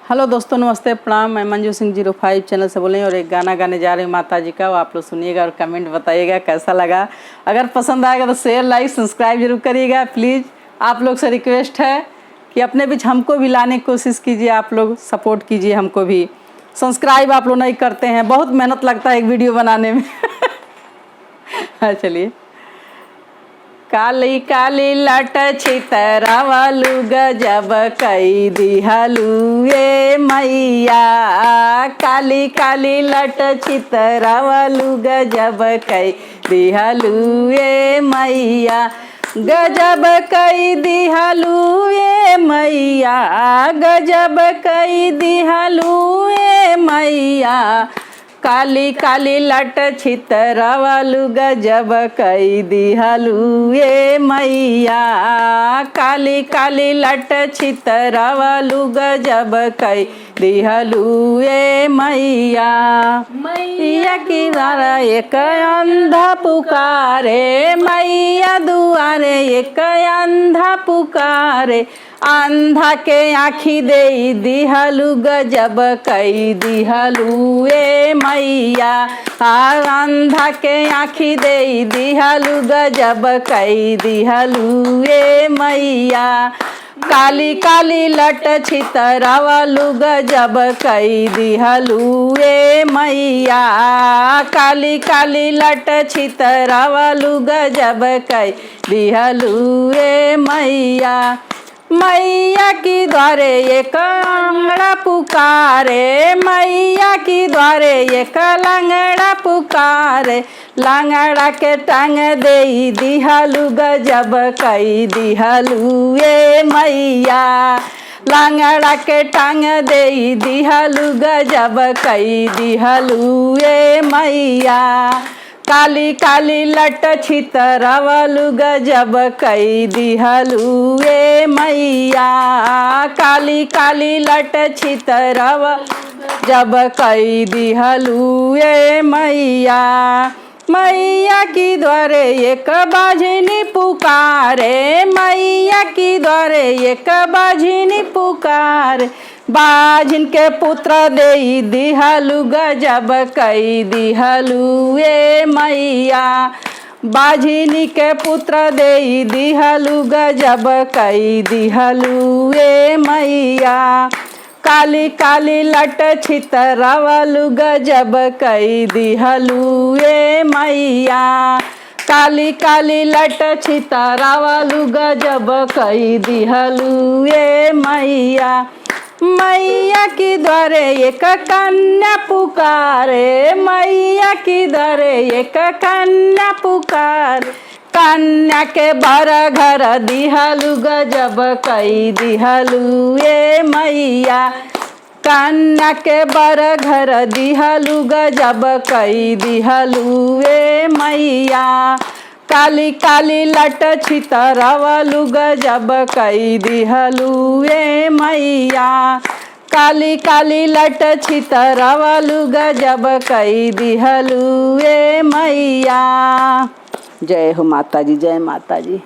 Hello दोस्तों, नमस्ते, प्रणाम। मैं मंजू सिंह 05 चैनल से बोल रही हूँ और एक गाना गाने जा रही हूँ माता जी का। वो आप लोग सुनिएगा और कमेंट बताइएगा कैसा लगा। अगर पसंद आएगा तो शेयर, लाइक, सब्सक्राइब जरूर करिएगा प्लीज़। आप लोग से रिक्वेस्ट है कि अपने बीच हमको भी लाने की कोशिश कीजिए, आप लोग सपोर्ट कीजिए हमको भी। सब्सक्राइब आप लोग नहीं करते हैं, बहुत मेहनत लगता है एक वीडियो बनाने में। चलिए। काली काली लट छितरावलू गजब कई दिहलू ये मैया। काली काली लट छितरावलू गजब कई दिहलू ये मैया। गजब कई दिहलू ये मैया, गजब कई दिहलू ये मैया। काली काली लट छितरावलू गजब कई दिहलू ये मैया। काली काली लट छितरावलू गजब कई दिहलू ये मैया। मैया की द्वारा एक अंधा पुकारे, मैया दुआरे एक अंधा पुकारे। अंधा के आँखी दे दिहलू गजब कई दिहलू ए मैया। अंधा के आँखी दे दिहलू गजब कई दिहलू ए मैया। काली काली लट छितरावलू गजब कई दिहलू ए मैया। काली काली लट छितरावलू गजब कई दिहलू ए मैया। मैया की द्वारे एक लंगड़ा पुकारे, मैया की द्वारे एक लंगड़ा पुकारे। लंगड़ा के टांग दे दिहलू गजब कई दिहलू ये मैया। लंगड़ा के टांग दे दिहलू गजब कई दिहलू ये मैया। काली काली लट छितरावलू गजब कई दिहलू ये मैया। काली काली लट छितरावलू गजब कई दिहलू ये मैया। मैया की द्वारे एक बाझिनी पुकारे, मैया की द्वारे एक बाझिनी पुकारे। बाझिन के पुत्र दे दिहलू गजब कई दिहलू ये मैया। बाझिनी के पुत्र दे दिहलू गजब कई दिहलू ये मैया। काली काली लट छितरावलू गजब कई दिहलू ये मैया। काली काली लट छितरावलू गजब कई दिहलू ये मैया। मैया की द्वारे एक कन्या पुकारे, मैया की द्वारे एक कन्या पुकारे। कन्या के बर घर दिहलू गजब कई दिहलू ये मैया। कन्या के बर घर दिहलू गजब कई दिहलू ये मैया। काली काली लट छितरावलू गजब कई दिहलू ये मैया। काली काली लट छितरावलू गजब कई दिहलू ये मैया। जय हो माता जी, जय माता जी।